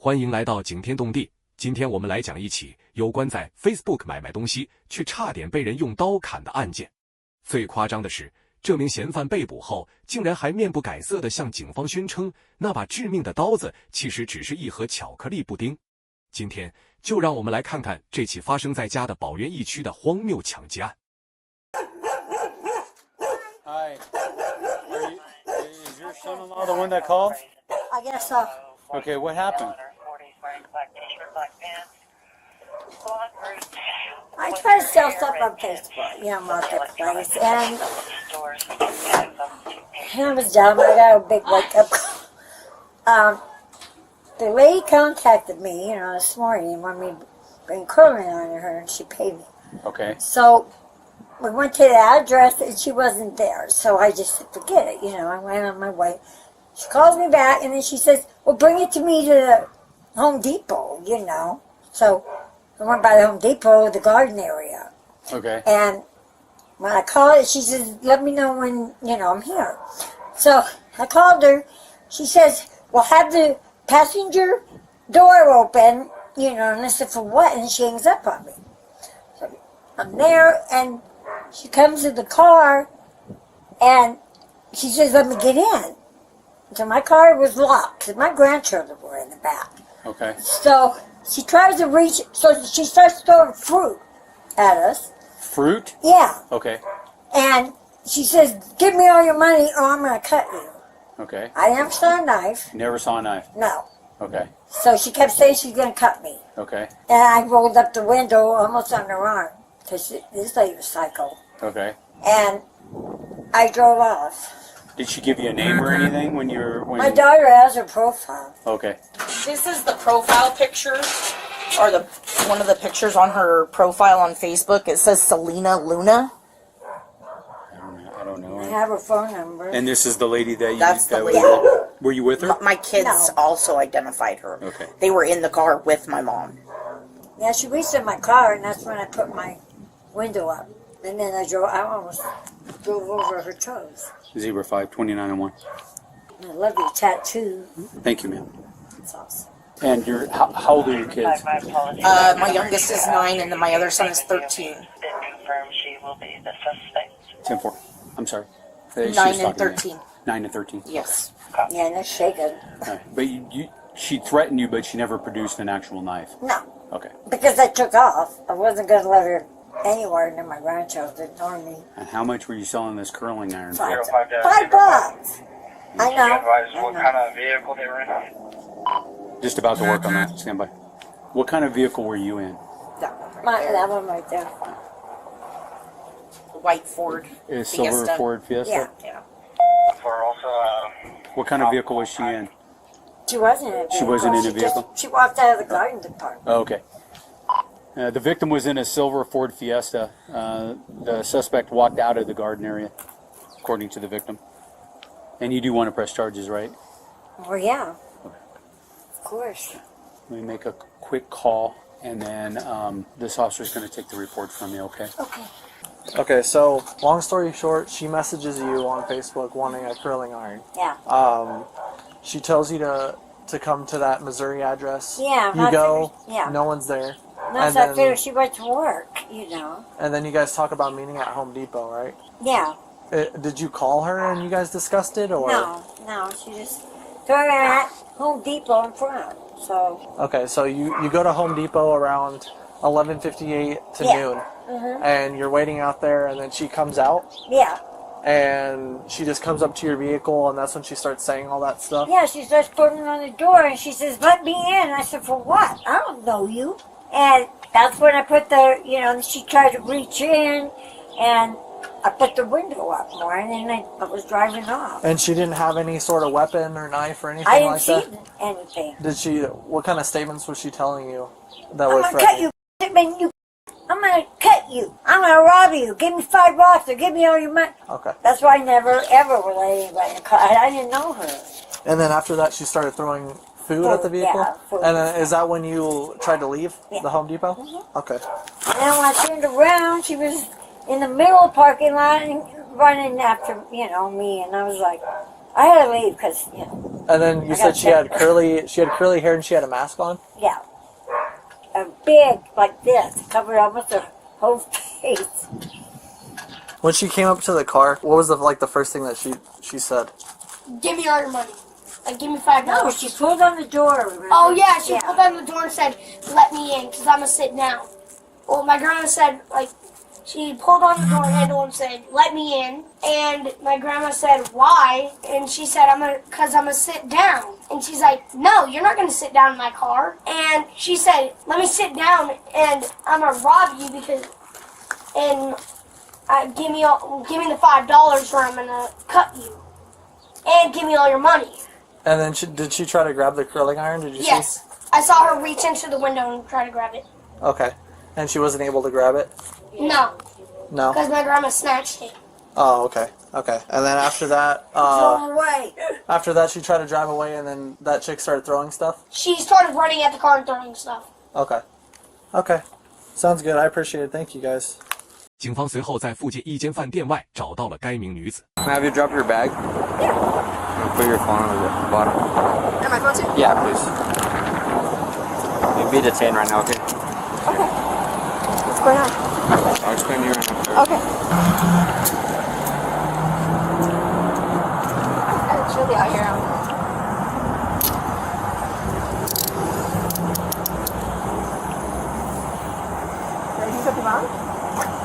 欢迎来到景天动地。今天我们来讲一起有关在 Facebook 买东西却差点被人用刀砍的案件。最夸张的是，这名嫌犯被捕后，竟然还面不改色地向警方宣称，那把致命的刀子其实只是一盒巧克力布丁。今天就让我们来看看这起发生在家的宝源一区的荒谬抢劫案。Hi. Is your son-in-law the one that called? I guess so. Okay, what happened? I try to sell stuff on Facebook, marketplace, and I was dumb. I got a big wake-up call. The lady contacted me, this morning and wanted me to bring curling on her, and she paid me. Okay. So we went to the address, and she wasn't there. So I just said, forget it. I went on my way. She calls me back, and then she says, well, bring it to me to the Home Depot, So I went by the Home Depot, the garden area. Okay. And when I called her, she says, let me know when, I'm here. So I called her. She says, well, have the passenger door open, and I said, for what? And she hangs up on me. So I'm there, and she comes to the car, and she says, let me get in. So my car was locked, because my grandchildren were in the back. Okay. So she tries to reach, so she starts throwing fruit at us. Fruit? Yeah. Okay. And she says, give me all your money or I'm going to cut you. Okay. I never saw a knife. Never saw a knife? No. Okay. So she kept saying she's going to cut me. Okay. And I rolled up the window almost on her arm, because this lady was psycho. Okay. And I drove off. Did she give you a name or anything when you were... My daughter has her profile. Okay. This is the profile picture, or one of the pictures on her profile on Facebook. It says Selena Luna. I don't know. I have her phone number. And this is the lady that you... That's the lady. Were you with her? My kids also identified her. Okay. They were in the car with my mom. Yeah, she reached in my car, and that's when I put my window up. And then I almost drove over her toes. 05 29 and 1. I love your tattoo. Thank you, ma'am. That's awesome. And how old are your kids? My youngest is 9, and then my other son is 13. 10-4. I'm sorry. 9 and 13. 9 and 13. Yes. Yeah, no shaking. Right. But she threatened you, but she never produced an actual knife. No, Okay. because I took off. I wasn't going to let her anywhere near my grandchildren or me. And how much were you selling this curling iron for? $5. I know. What kind of vehicle they were in? Just about to work on that. Stand by. What kind of vehicle were you in? That one right there. White Ford. A silver Fiesta. Ford Fiesta? Yeah. For also, What kind of vehicle was she in? She wasn't in a vehicle. She wasn't in a vehicle? She walked out of the garden department. Oh, okay. The victim was in a silver Ford Fiesta. The suspect walked out of the garden area, according to the victim. And you do want to press charges, right? Well, yeah. Of course. Let me make a quick call, and then this officer is going to take the report from you, okay? Okay. Okay, so long story short, she messages you on Facebook wanting a curling iron. Yeah. She tells you to come to that Missouri address. Yeah. You go. Yeah. No one's there. No, And so I then- figured she went to work, And then you guys talk about meeting at Home Depot, right? Yeah. Did you call her and you guys discussed it, or? No, she just threw her at Home Depot in front. So. Okay, so you go to Home Depot around 11:58 to Yeah. noon, Mhm. and you're waiting out there, and then she comes out, Yeah. and she just comes up to your vehicle, and that's when she starts saying all that stuff. Yeah, she starts putting on the door, and she says, let me in. I said, for what? I don't know you. And that's when I put she tried to reach in, and I put the window up more, and then I was driving off. And she didn't have any sort of weapon or knife or anything I didn't like see that? anything. Did she, what kind of statements was she telling you that I'm were going to cut threatening? you. I'm going to cut you. I'm going to rob you. Give me $5 or give me all your money. Okay. That's why I never, ever would let anybody cut. I didn't know her. And then after that, she started throwing food at the vehicle? Yeah, food. And then is that when you tried to leave the Home Depot? Mm-hmm. Okay. And then when I turned around, she was in the middle of the parking lot and running after, me. And I was like, I had to leave because, you know. And then you said she had curly hair and she had a mask on? Yeah. A big, like this, covered almost her whole face. When she came up to the car, what was the first thing that she said? Give me all your money. Like, give me $5. No, she pulled on the door. Remember? Oh, yeah, she pulled on the door and said, let me in, because I'm going to sit down. Well, my grandma said, like, she pulled on the door handle and said, let me in. And my grandma said, why? And she said, because I'm going to sit down. And she's like, no, you're not going to sit down in my car. And she said, let me sit down and I'm going to rob you and give me the $5 or I'm going to cut you. And give me all your money. And then did she try to grab the curling iron? Did you see? Yes. I saw her reach into the window and try to grab it. Okay. And she wasn't able to grab it? No. No? Because my grandma snatched it. Oh, okay. Okay. And then after that, after that she tried to drive away and then that chick started throwing stuff? She started running at the car and throwing stuff. Okay. Okay. Sounds good. I appreciate it. Thank you, guys. 警方随后在附近一间饭店外找到了该名女子。 Have you drop your bag? Yeah. Put your phone on the bottom. Am I going to? Yeah, please. You'll be detained right now, okay? Okay. What's going on? I'll explain to you right now. Okay. It's really out here. Did I do something wrong?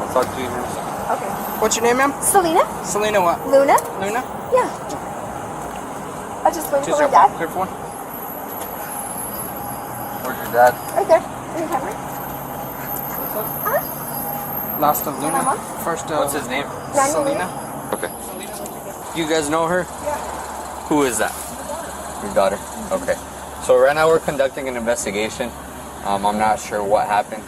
I'll talk to you in a second. Okay. What's your name, ma'am? Selena? Selena what? Luna? Luna? Yeah. I just waited Just for your my dad. clear for one. Where's your dad? Right there. In the camera. Last of Luna. Mama? First What's his name? Selena. Okay. You guys know her? Yeah. Who is that? Your daughter? Okay. So right now we're conducting an investigation. I'm not sure what happened,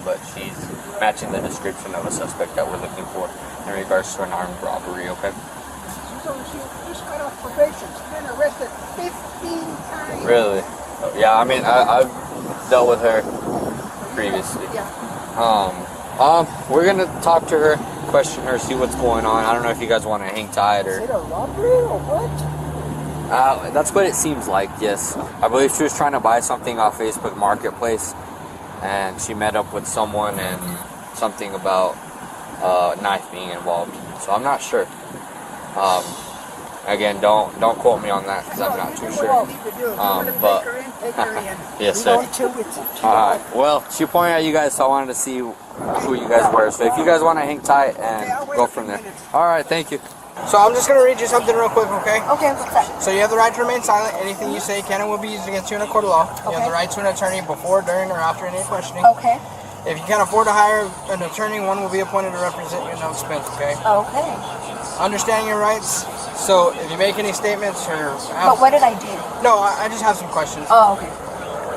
but she's matching the description of a suspect that we're looking for in regards to an armed robbery, okay? She just got off probation. She's been arrested 15 times. Really? Yeah, I mean, I've dealt with her previously. We're gonna talk to her, question her, see what's going on. I don't know if you guys want to hang tight or... Is it a robbery or what? That's what it seems like, yes. I believe she was trying to buy something off Facebook Marketplace, and she met up with someone and something about a knife being involved. So I'm not sure. Again, don't quote me on that because I'm not too sure. But yes, sir. Alright. Well, she pointed at you guys, so I wanted to see who you guys were. So if you guys want to hang tight and go from there. Alright, thank you. So I'm just going to read you something real quick, okay? Okay, what's that? So you have the right to remain silent. Anything you say can and will be used against you in a court of law. You have the right to an attorney before, during, or after any questioning. Okay. If you can't afford to hire an attorney, one will be appointed to represent you at no expense, okay? Okay. Understanding your rights. So if you make any statements or... But what did I do? No, I just have some questions. Oh, okay.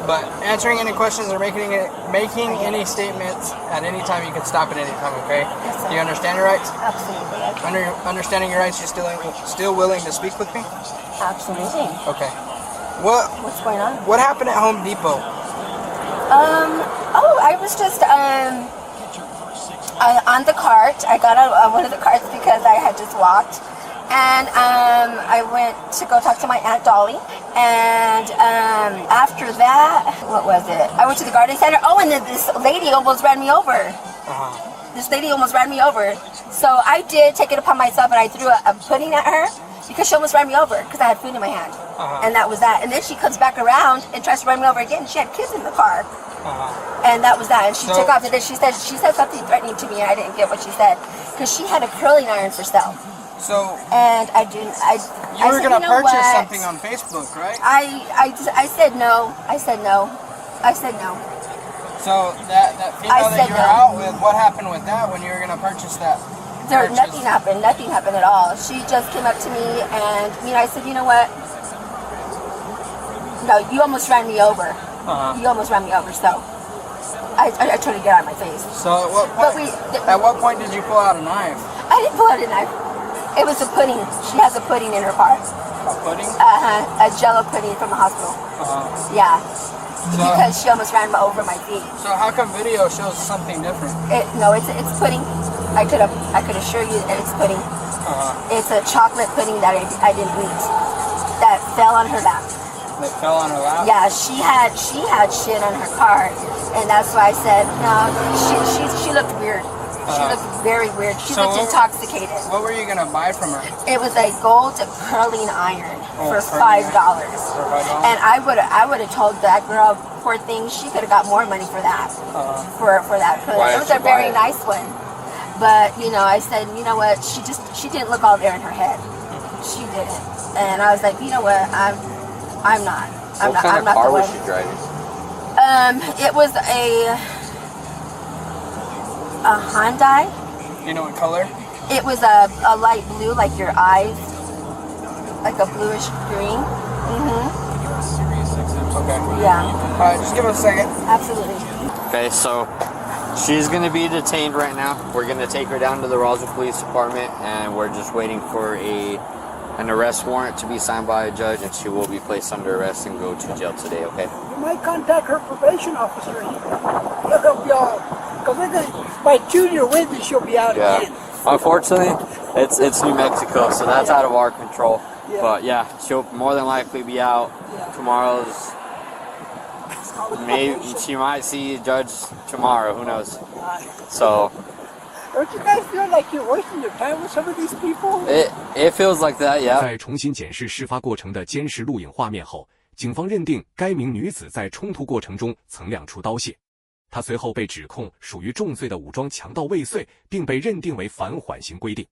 But answering any questions or making any statements at any time, you can stop at any time, okay? Yes, sir. Do you understand your rights? Absolutely. Understanding your rights, you're still willing to speak with me? Absolutely. Okay. What's going on? What happened at Home Depot? I was just on the cart. I got on one of the carts because I had just walked. And I went to go talk to my Aunt Dolly. And after that, what was it? I went to the garden center. Oh, and then this lady almost ran me over. This lady almost ran me over. So I did take it upon myself and I threw a pudding at her because she almost ran me over because I had food in my hand. And that was that. And then she comes back around and tries to run me over again. She had kids in the car. And that was that. And she took off. And then she said something threatening to me and I didn't get what she said because she had a curling iron for sale. So and I didn't. You were gonna purchase something on Facebook, right? I said no. I said no. I said no. So that female that you were out with, what happened with that when you were gonna purchase that? Nothing happened. Nothing happened at all. She just came up to me and I said, you know what? No, you almost ran me over. You almost ran me over. So I tried to get out of my face. So at what point did you pull out a knife? I didn't pull out a knife. It was a pudding. She has a pudding in her car. A pudding? A Jello pudding from the hospital. Yeah. Because she almost ran over my feet. So how come video shows something different? No, it's pudding. I could assure you that it's pudding. It's a chocolate pudding that I didn't eat that fell on her lap. That fell on her lap? Yeah, she had shit on her car, and that's why I said no. She looked weird. She looked very weird. She looked intoxicated. What were you gonna buy from her? It was a gold curling iron for $5. And I would have told that girl, poor thing, she could have got more money for that. For that. It was a very nice one. But you know, I said, you know what? She didn't look all there in her head. She didn't. And I was like, you know what? I'm not. What kind of car was she driving? It was a Hyundai. You know what color? It was a light blue, like your eyes, like a bluish green. Okay. Yeah. All right, just give us a second. Absolutely. Okay, so she's gonna be detained right now. We're gonna take her down to the Roswell Police Department, and we're just waiting for an arrest warrant to be signed by a judge, and she will be placed under arrest and go to jail today. Okay. You might contact her probation officer. He'll help you out. Because by junior Wednesday she'll be out again. Unfortunately, it's New Mexico, so that's out of our control. Yeah. But yeah, she'll more than likely be out. Tomorrow's maybe she might see a judge tomorrow. Who knows? So. Don't you guys feel like you're wasting your time with some of these people? It feels like that, yeah. 在重新检视事发过程的监视录影画面后，警方认定该名女子在冲突过程中曾亮出刀械。她随后被指控属于重罪的武装强盗未遂，并被认定为反缓刑规定。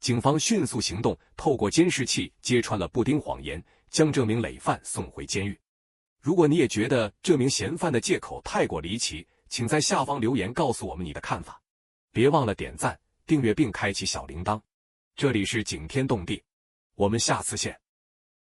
警方迅速行动，透过监视器揭穿了布丁谎言，将这名累犯送回监狱。如果你也觉得这名嫌犯的借口太过离奇，请在下方留言告诉我们你的看法。别忘了点赞、订阅并开启小铃铛。这里是景天动地，我们下次见。